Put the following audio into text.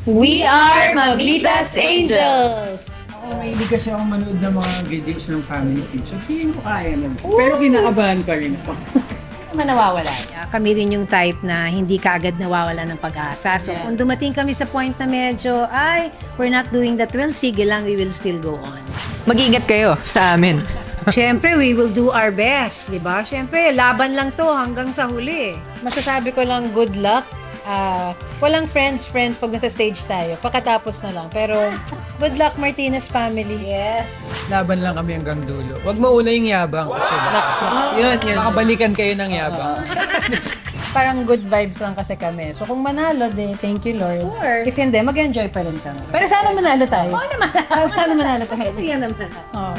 We are Mamitas Angels! Ako mahilig kasi ako manood ng mga videos ng family feud. So feeling ko kaya naman. Pero kinakabahan pa rin ako. Naman nawawala. Kami rin yung type na hindi kaagad nawawala ng pag-asa. So kung dumating kami sa point na medyo, we're not doing that well, sige lang, we will still go on. Mag-ingat kayo sa amin. Siyempre, we will do our best, di ba? Siyempre, laban lang to hanggang sa huli. Masasabi ko lang good luck. Walang friends pag nasa stage tayo. Pakatapos na lang. Pero good luck Martinez family. Yes. Laban lang kami hanggang dulo. Huwag mauna yung yabang. Kasi Yun. makabalikan kayo ng yabang. Parang good vibes lang kasi kami. So kung manalo, thank you Lord. Sure. If hindi, mag-enjoy pa rin kami. Pero sana manalo tayo. Oo naman. Sana manalo tayo. Sige naman. Oo.